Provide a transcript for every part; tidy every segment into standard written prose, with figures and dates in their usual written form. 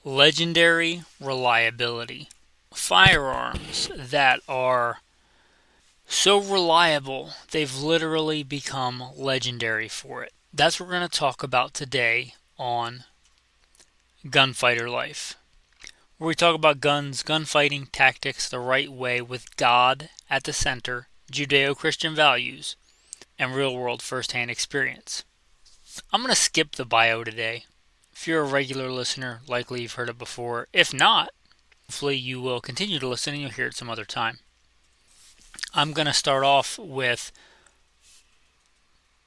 Legendary reliability. Firearms that are so reliable, they've literally become legendary for it. That's what we're going to talk about today on Gunfighter Life, where we talk about guns, gunfighting tactics the right way with God at the center, Judeo-Christian values, and real-world first-hand experience. I'm going to skip the bio today. If you're a regular listener, likely you've heard it before. If not, hopefully you will continue to listen and you'll hear it some other time. I'm going to start off with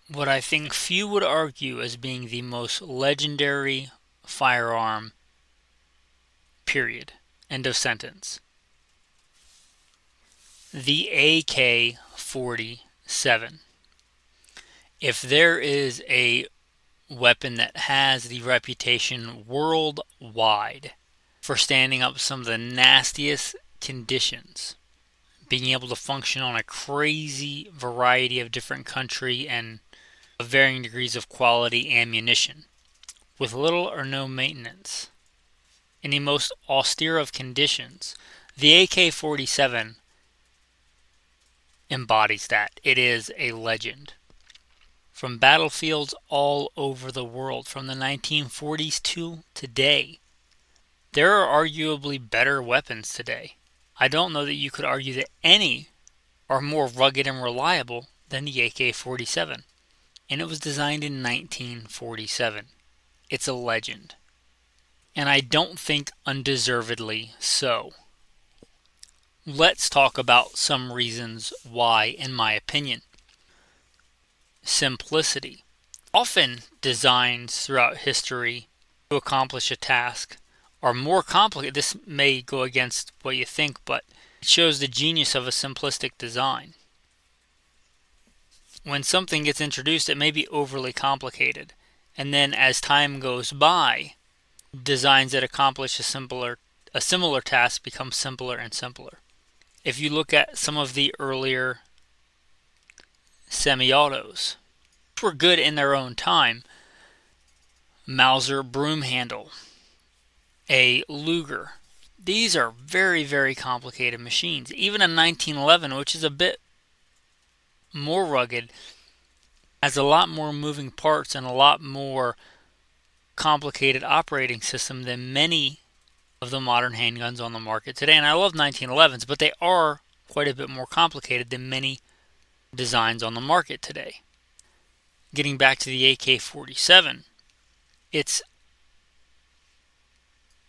what I think few would argue as being the most legendary firearm, period. End of sentence. The AK-47. If there is a weapon that has the reputation worldwide for standing up some of the nastiest conditions, being able to function on a crazy variety of different country and varying degrees of quality ammunition, with little or no maintenance, in the most austere of conditions, the AK-47 embodies that. It is a legend. From battlefields all over the world, from the 1940s to today, there are arguably better weapons today. I don't know that you could argue that any are more rugged and reliable than the AK-47. And it was designed in 1947. It's a legend. And I don't think undeservedly so. Let's talk about some reasons why, in my opinion. Simplicity. Often designs throughout history to accomplish a task are more complicated. This may go against what you think, but it shows the genius of a simplistic design. When something gets introduced, it may be overly complicated. And then as time goes by, designs that accomplish a similar task become simpler and simpler. If you look at some of the earlier semi-autos, which were good in their own time, Mauser broom handle, a Luger, these are very, very complicated machines. Even a 1911, which is a bit more rugged, has a lot more moving parts and a lot more complicated operating system than many of the modern handguns on the market today. And I love 1911s, but they are quite a bit more complicated than many designs on the market today. Getting back to the AK-47, it's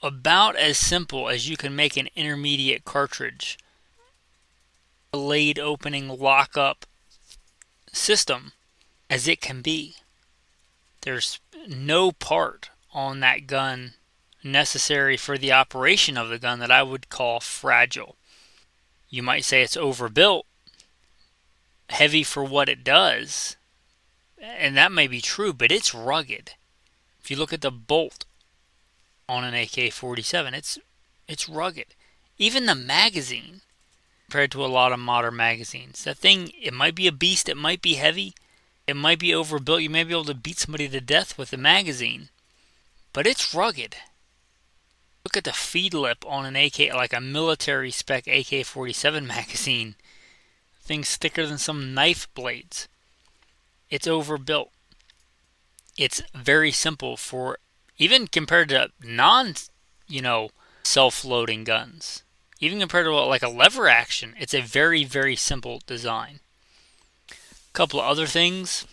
about as simple as you can make an intermediate cartridge. A delayed opening lock-up system as it can be. There's no part on that gun necessary for the operation of the gun that I would call fragile. You might say it's overbuilt, heavy for what it does, and that may be true, but it's rugged. If you look at the bolt on an AK-47, it's rugged. Even the magazine, compared to a lot of modern magazines, that thing, it might be a beast, it might be heavy, it might be overbuilt, you may be able to beat somebody to death with the magazine, but it's rugged. Look at the feed lip on an AK, like a military spec AK-47 magazine. Thing's thicker than some knife blades. It's overbuilt. It's very simple for, even compared to self-loading guns. Even compared to like a lever action, it's a very, very simple design. A couple of other things.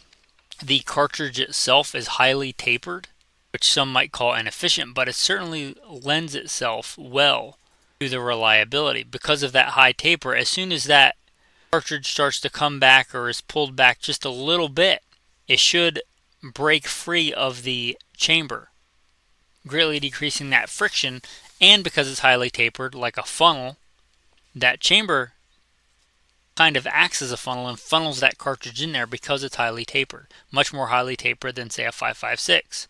The cartridge itself is highly tapered, which some might call inefficient, but it certainly lends itself well to the reliability. Because of that high taper, as soon as that cartridge starts to come back or is pulled back just a little bit, it should break free of the chamber, greatly decreasing that friction. And because it's highly tapered, like a funnel, that chamber kind of acts as a funnel and funnels that cartridge in there because it's highly tapered. Much more highly tapered than, say, a 5.56.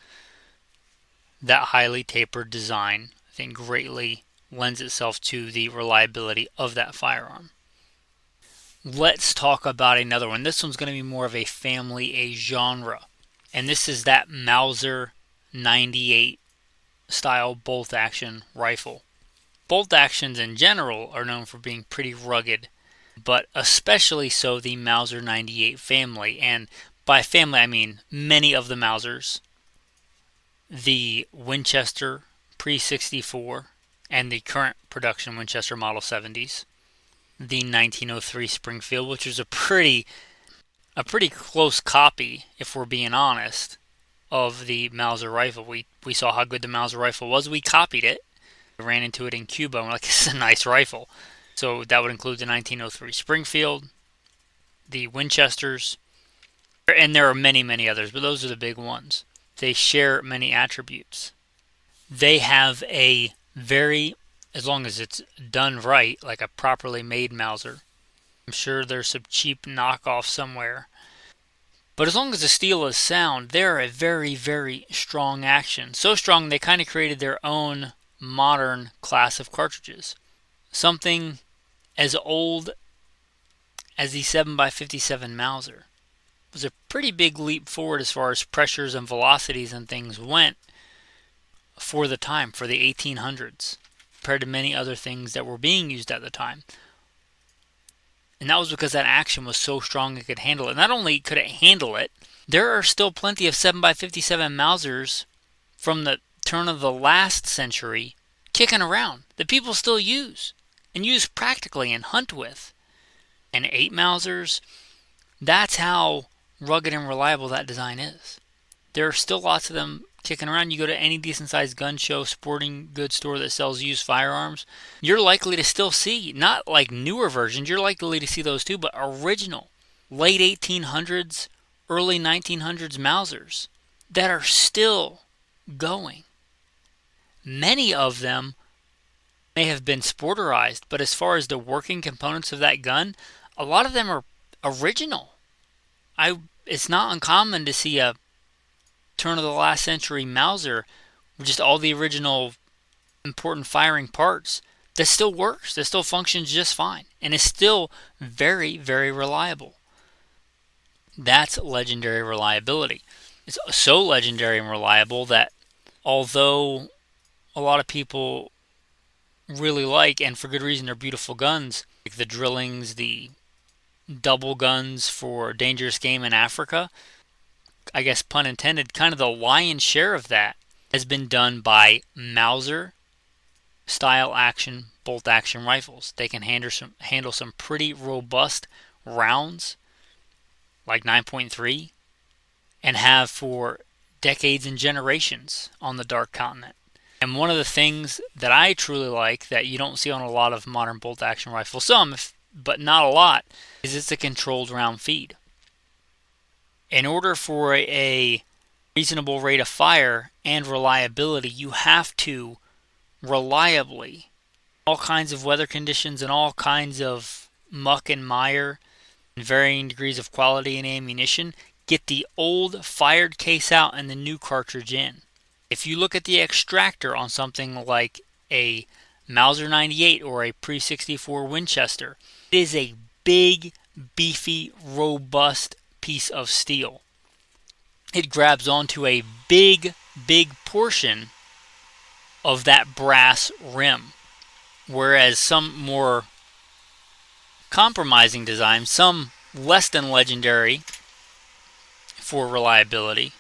That highly tapered design, I think, greatly lends itself to the reliability of that firearm. Let's talk about another one. This one's going to be more of a family, a genre. And this is that Mauser 98 style bolt action rifle. Bolt actions in general are known for being pretty rugged, but especially so the Mauser 98 family, and by family I mean many of the Mausers, the Winchester Pre-64, and the current production Winchester Model 70s, the 1903 Springfield, which is a pretty close copy, if we're being honest, of the Mauser rifle. We saw how good the Mauser rifle was. We copied it. We ran into it in Cuba, and we're like, this is a nice rifle. So that would include the 1903 Springfield, the Winchesters, and there are many, many others, but those are the big ones. They share many attributes. They have a very, as long as it's done right, like a properly made Mauser. I'm sure there's some cheap knockoff somewhere. But as long as the steel is sound, they're a very, very strong action. So strong they kind of created their own modern class of cartridges. Something as old as the 7x57 Mauser. It was a pretty big leap forward as far as pressures and velocities and things went for the time, for the 1800s, compared to many other things that were being used at the time. And that was because that action was so strong it could handle it. Not only could it handle it, there are still plenty of 7x57 Mausers from the turn of the last century kicking around that people still use and use practically and hunt with. And 8 Mausers, that's how rugged and reliable that design is. There are still lots of them kicking around. You go to any decent sized gun show, sporting goods store that sells used firearms, you're likely to still see, not like newer versions, you're likely to see those too, but original, late 1800s, early 1900s Mausers that are still going. Many of them may have been sporterized, but as far as the working components of that gun, a lot of them are original. It's not uncommon to see a turn of the last century Mauser with just all the original important firing parts that still works, that still functions just fine, and is still very, very reliable. That's legendary reliability. It's so legendary and reliable that although a lot of people really like, and for good reason, they're beautiful guns, like the drillings, the double guns for dangerous game in Africa, I guess pun intended, kind of the lion's share of that has been done by Mauser style action bolt action rifles. They can handle some pretty robust rounds like 9.3 and have for decades and generations on the Dark Continent. And one of the things that I truly like that you don't see on a lot of modern bolt action rifles, some, but not a lot, is it's a controlled round feed. In order for a reasonable rate of fire and reliability, you have to reliably, all kinds of weather conditions and all kinds of muck and mire and varying degrees of quality in ammunition, get the old fired case out and the new cartridge in. If you look at the extractor on something like a Mauser 98 or a Pre-64 Winchester, it is a big, beefy, robust piece of steel. It grabs onto a big, big portion of that brass rim. Whereas some more compromising designs, some less than legendary for reliability,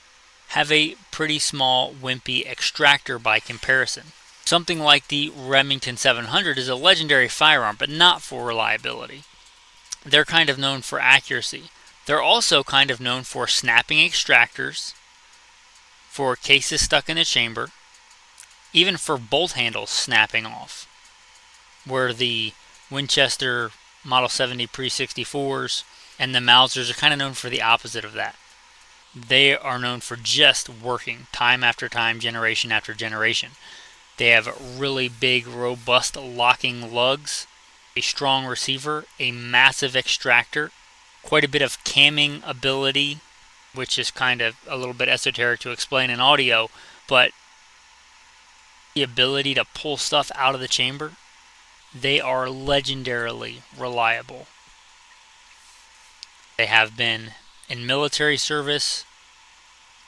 have a pretty small, wimpy extractor by comparison. Something like the Remington 700 is a legendary firearm, but not for reliability. They're kind of known for accuracy. They're also kind of known for snapping extractors, for cases stuck in the chamber, even for bolt handles snapping off, where the Winchester Model 70 Pre-64s and the Mausers are kind of known for the opposite of that. They are known for just working time after time, generation after generation. They have really big, robust locking lugs, a strong receiver, a massive extractor, quite a bit of camming ability, which is kind of a little bit esoteric to explain in audio, but the ability to pull stuff out of the chamber, they are legendarily reliable. They have been in military service,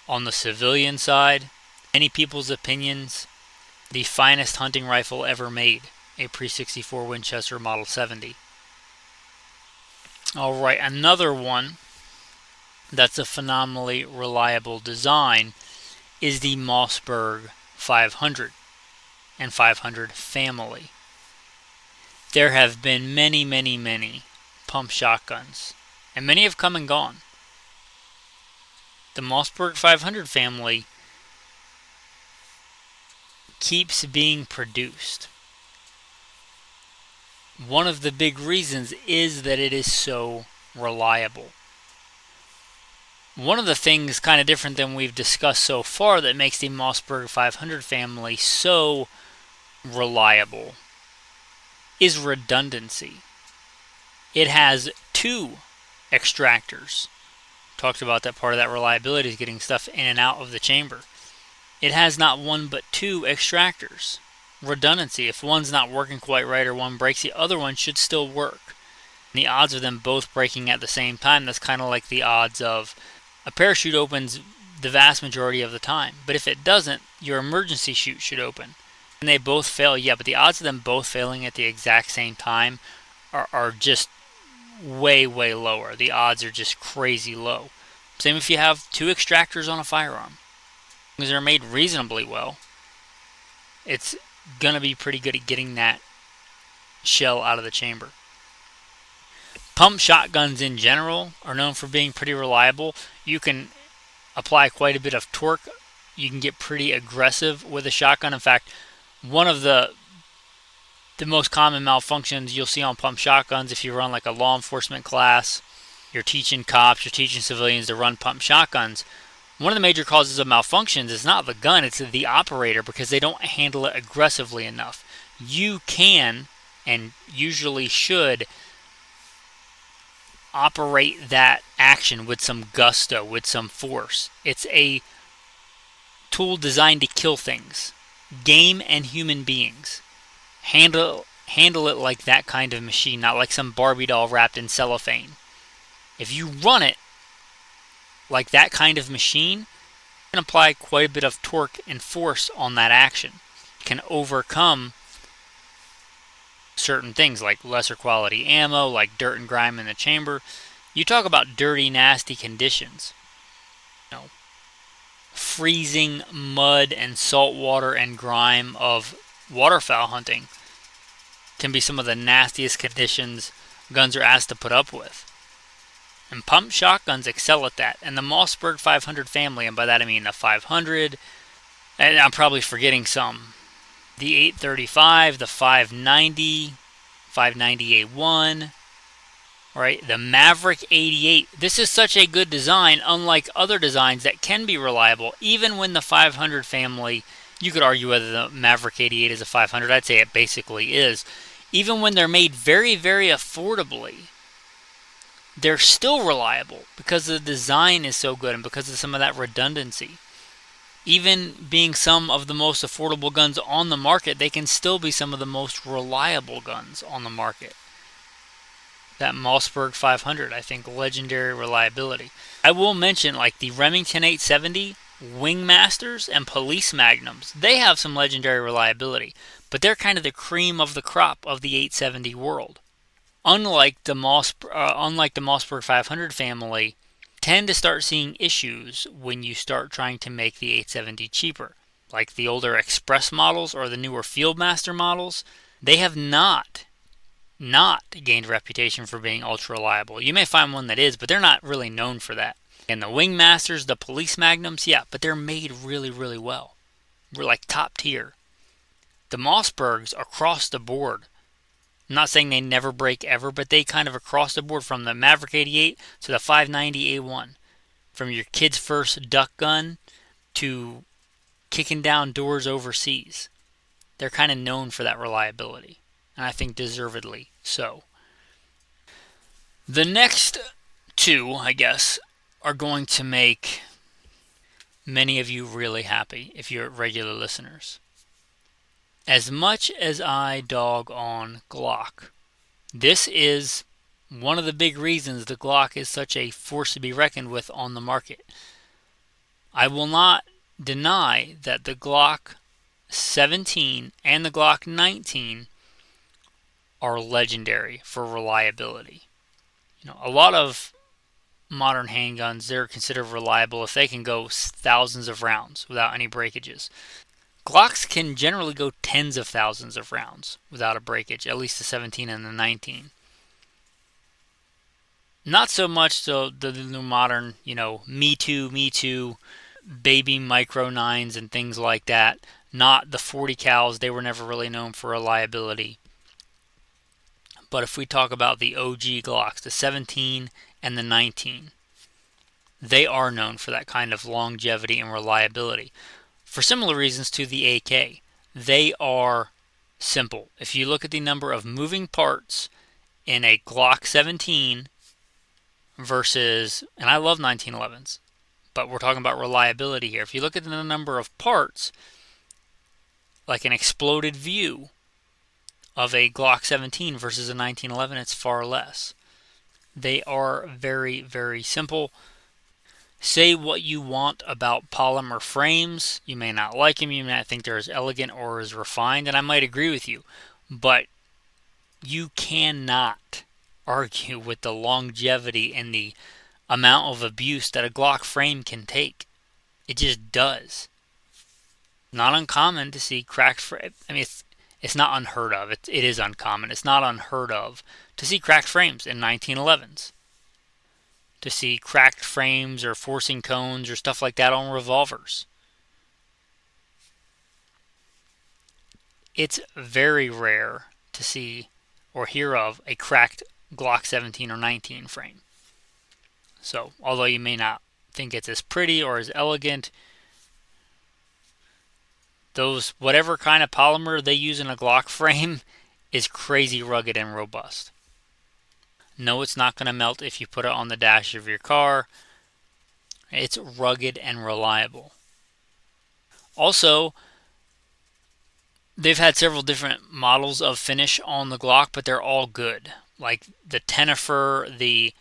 on the civilian side. Many people's opinions the finest hunting rifle ever made, a pre-64 Winchester Model 70. Alright, another one that's a phenomenally reliable design is the Mossberg 500 and 500 family. There have been many pump shotguns, and many have come and gone. The Mossberg 500 family keeps being produced. One of the big reasons is that it is so reliable. One of the things kind of different than we've discussed so far that makes the Mossberg 500 family so reliable is redundancy. It has 2 extractors. Talked about that part of that reliability is getting stuff in and out of the chamber. It has not 1 but 2 extractors. Redundancy. If one's not working quite right or one breaks, the other one should still work. And the odds of them both breaking at the same time, that's kind of like the odds of a parachute opens the vast majority of the time. But if it doesn't, your emergency chute should open. And they both fail, yeah, but the odds of them both failing at the exact same time are just way lower. The odds are just crazy low. Same if you have 2 extractors on a firearm. Because they're made reasonably well, it's going to be pretty good at getting that shell out of the chamber. Pump shotguns in general are known for being pretty reliable. You can apply quite a bit of torque. You can get pretty aggressive with a shotgun. In fact, one of the most common malfunctions you'll see on pump shotguns, if you run like a law enforcement class, you're teaching cops, you're teaching civilians to run pump shotguns, one of the major causes of malfunctions is not the gun, it's the operator, because they don't handle it aggressively enough. You can, and usually should, operate that action with some gusto, with some force. It's a tool designed to kill things, game and human beings. Handle it like that kind of machine, not like some Barbie doll wrapped in cellophane. If you run it like that kind of machine, you can apply quite a bit of torque and force on that action. You can overcome certain things like lesser quality ammo, like dirt and grime in the chamber. You talk about dirty, nasty conditions. You know, freezing mud and salt water and grime of waterfowl hunting can be some of the nastiest conditions guns are asked to put up with. And pump shotguns excel at that. And the Mossberg 500 family, and by that I mean the 500, and I'm probably forgetting some, the 835, the 590, 590A1, right? The Maverick 88. This is such a good design, unlike other designs that can be reliable. Even when the 500 family, you could argue whether the Maverick 88 is a 500. I'd say it basically is. Even when they're made very affordably, they're still reliable because the design is so good and because of some of that redundancy. Even being some of the most affordable guns on the market, they can still be some of the most reliable guns on the market. That Mossberg 500, I think, legendary reliability. I will mention like the Remington 870, Wingmasters, and Police Magnums. They have some legendary reliability, but they're kind of the cream of the crop of the 870 world. Unlike the Mossberg 500 family, tend to start seeing issues when you start trying to make the 870 cheaper. Like the older Express models or the newer Fieldmaster models, they have not gained a reputation for being ultra reliable. You may find one that is, but they're not really known for that. And the Wingmasters, the Police Magnums, yeah, but they're made really well. We're like top tier. The Mossbergs across the board, I'm not saying they never break ever, but they kind of across the board from the Maverick 88 to the 590A1. From your kid's first duck gun to kicking down doors overseas. They're kind of known for that reliability. And I think deservedly so. The next 2, I guess, are going to make many of you really happy if you're regular listeners. As much as I dog on Glock, this is one of the big reasons the Glock is such a force to be reckoned with on the market. I will not deny that the Glock 17 and the Glock 19 are legendary for reliability. A lot of modern handguns, they're considered reliable if they can go thousands of rounds without any breakages. Glocks can generally go tens of thousands of rounds without a breakage, at least the 17 and the 19. Not so much the new modern, Me Too, baby micro nines and things like that. Not the 40 cals, they were never really known for reliability. But if we talk about the OG Glocks, the 17 and the 19, they are known for that kind of longevity and reliability. For similar reasons to the AK, they are simple. If you look at the number of moving parts in a Glock 17 versus, and I love 1911s, but we're talking about reliability here. If you look at the number of parts, like an exploded view of a Glock 17 versus a 1911, it's far less. They are very, very simple. Say what you want about polymer frames. You may not like them. You may not think they're as elegant or as refined, and I might agree with you. But you cannot argue with the longevity and the amount of abuse that a Glock frame can take. It just does. Not uncommon to see cracked frame. I mean, it's not unheard of. It is uncommon. It's not unheard of to see cracked frames in 1911s. To see cracked frames or forcing cones or stuff like that on revolvers. It's very rare to see or hear of a cracked Glock 17 or 19 frame. So, although you may not think it's as pretty or as elegant, those whatever kind of polymer they use in a Glock frame is crazy rugged and robust. No, it's not going to melt if you put it on the dash of your car. It's rugged and reliable. Also, they've had several different models of finish on the Glock, but they're all good. Like the Tennifer, the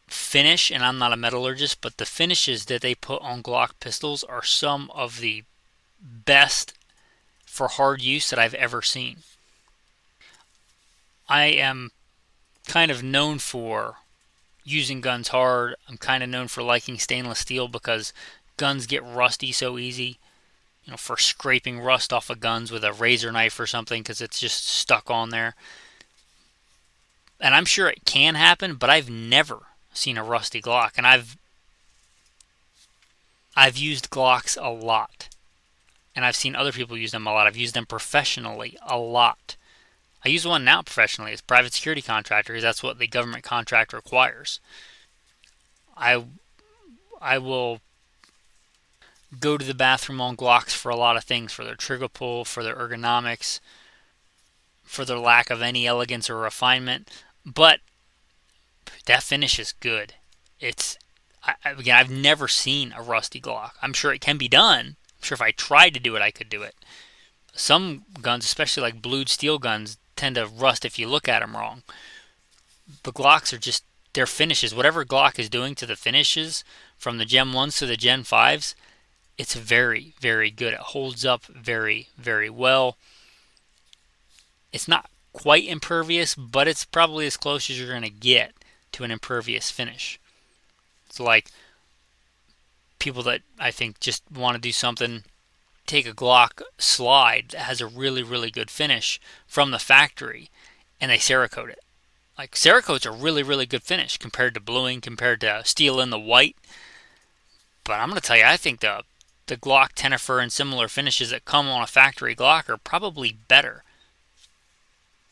finish, and I'm not a metallurgist, but the finishes that they put on Glock pistols are some of the best for hard use that I've ever seen. I am kind of known for using guns hard. I'm kind of known for liking stainless steel because guns get rusty so easy. For scraping rust off of guns with a razor knife or something because it's just stuck on there. And I'm sure it can happen, but I've never seen a rusty Glock. And I've used Glocks a lot. And I've seen other people use them a lot. I've used them professionally a lot. I use one now professionally as a private security contractor because that's what the government contract requires. I will go to the bathroom on Glocks for a lot of things, for their trigger pull, for their ergonomics, for their lack of any elegance or refinement. But that finish is good. Again, I've never seen a rusty Glock. I'm sure it can be done. I'm sure if I tried to do it, I could do it. Some guns, especially like blued steel guns, tend to rust if you look at them wrong. The Glocks are just, their finishes, whatever Glock is doing to the finishes, from the Gen 1s to the Gen 5s, it's very, very good. It holds up very, very well. It's not quite impervious, but it's probably as close as you're going to get to an impervious finish. It's like people that I think just want to do something, take a Glock slide that has a really, really good finish from the factory, and they Cerakote it. Like, Cerakote's a really, really good finish compared to bluing, compared to steel in the white. But I'm going to tell you, I think the Glock Tennifer and similar finishes that come on a factory Glock are probably better.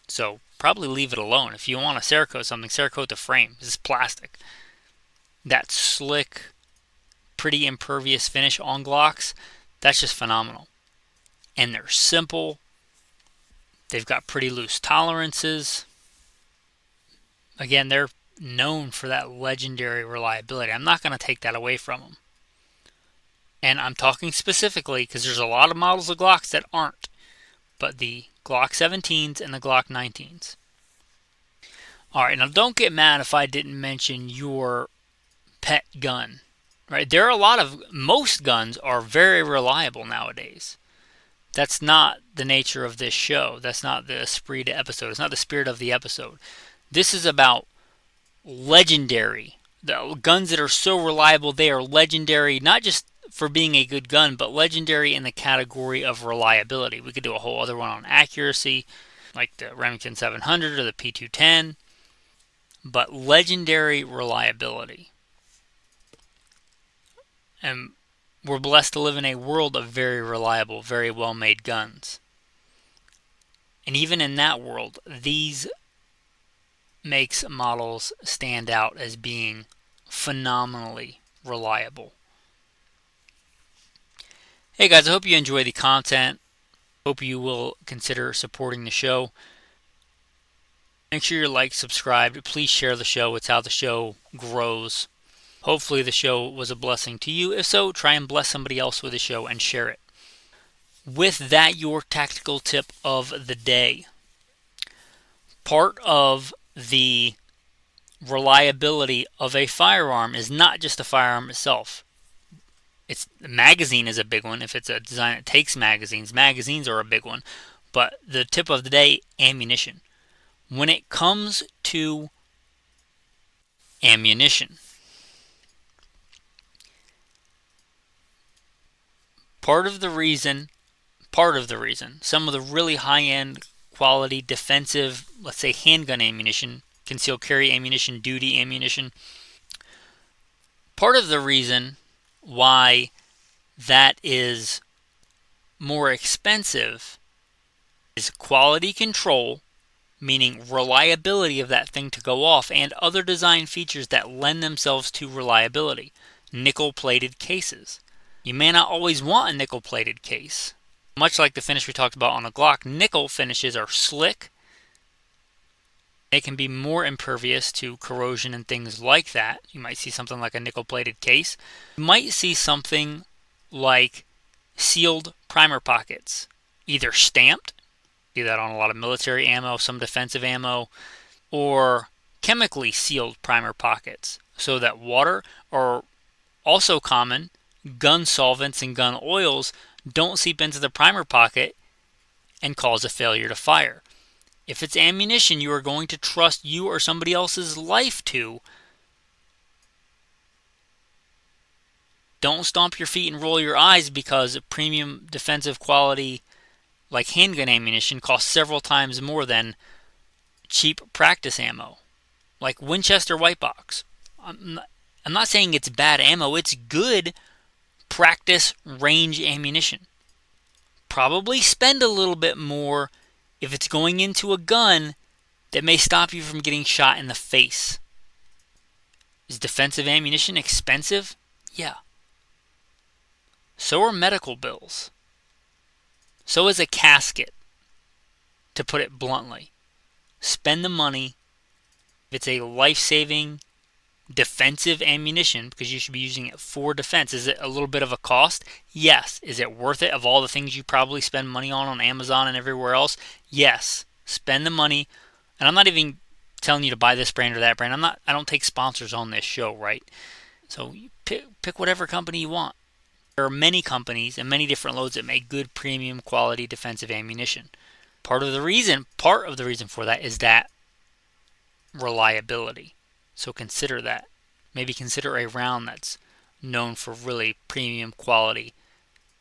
So probably leave it alone. If you want to Cerakote something, Cerakote the frame. This is plastic. That slick, pretty impervious finish on Glocks, that's just phenomenal. And they're simple. They've got pretty loose tolerances. Again, they're known for that legendary reliability. I'm not going to take that away from them. And I'm talking specifically because there's a lot of models of Glocks that aren't. But the Glock 17s and the Glock 19s. Alright, now don't get mad if I didn't mention your pet gun right? Most guns are very reliable nowadays. That's not the nature of this show. That's not the esprit de episode. It's not the spirit of the episode. This is about legendary. The guns that are so reliable, they are legendary, not just for being a good gun, but legendary in the category of reliability. We could do a whole other one on accuracy, like the Remington 700 or the P210, but legendary reliability. And we're blessed to live in a world of very reliable, very well-made guns. And even in that world, these makes models stand out as being phenomenally reliable. Hey guys, I hope you enjoy the content. Hope you will consider supporting the show. Make sure you're like, subscribed. Please share the show. It's how the show grows. Hopefully the show was a blessing to you. If so, try and bless somebody else with the show and share it. With that, your tactical tip of the day. Part of the reliability of a firearm is not just the firearm itself. The magazine is a big one. If it's a design that takes magazines, magazines are a big one. But the tip of the day, ammunition. When it comes to ammunition, part of the reason, some of the really high-end quality defensive, let's say handgun ammunition, concealed carry ammunition, duty ammunition, part of the reason why that is more expensive is quality control, meaning reliability of that thing to go off, and other design features that lend themselves to reliability. Nickel-plated cases. You may not always want a nickel-plated case. Much like the finish we talked about on a Glock, nickel finishes are slick. They can be more impervious to corrosion and things like that. You might see something like a nickel-plated case. You might see something like sealed primer pockets, either stamped, do that on a lot of military ammo, some defensive ammo, or chemically sealed primer pockets, so that water, or also common, gun solvents and gun oils don't seep into the primer pocket and cause a failure to fire. If it's ammunition you are going to trust you or somebody else's life to, don't stomp your feet and roll your eyes because premium defensive quality like handgun ammunition costs several times more than cheap practice ammo, like Winchester White Box. I'm not saying it's bad ammo, it's good practice range ammunition. Probably spend a little bit more if it's going into a gun that may stop you from getting shot in the face. Is defensive ammunition expensive? Yeah. So are medical bills. So is a casket, to put it bluntly. Spend the money. If it's a life-saving defensive ammunition, because you should be using it for defense, is it a little bit of a cost? Yes. Is it worth it of all the things you probably spend money on Amazon and everywhere else? Yes. Spend the money. And I'm not even telling you to buy this brand or that brand. I don't take sponsors on this show, right? So you pick whatever company you want. There are many companies and many different loads that make good premium quality defensive ammunition. Part of the reason for that is that reliability. So consider that. Maybe consider a round that's known for really premium quality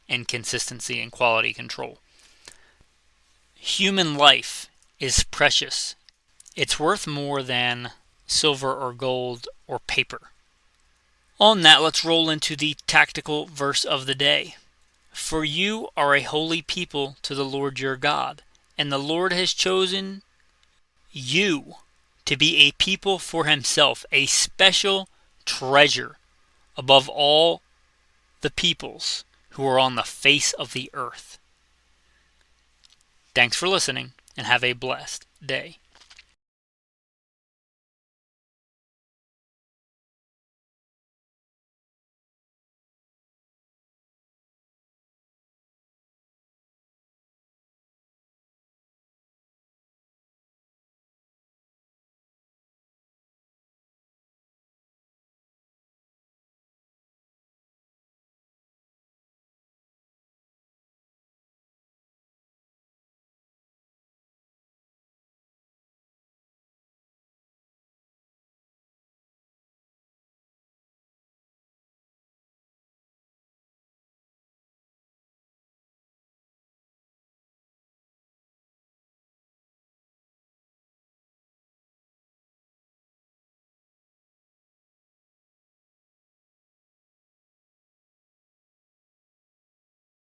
and consistency and quality control. Human life is precious. It's worth more than silver or gold or paper. On that, let's roll into the tactical verse of the day. For you are a holy people to the Lord your God, and the Lord has chosen you to be a people for himself, a special treasure above all the peoples who are on the face of the earth. Thanks for listening, and have a blessed day.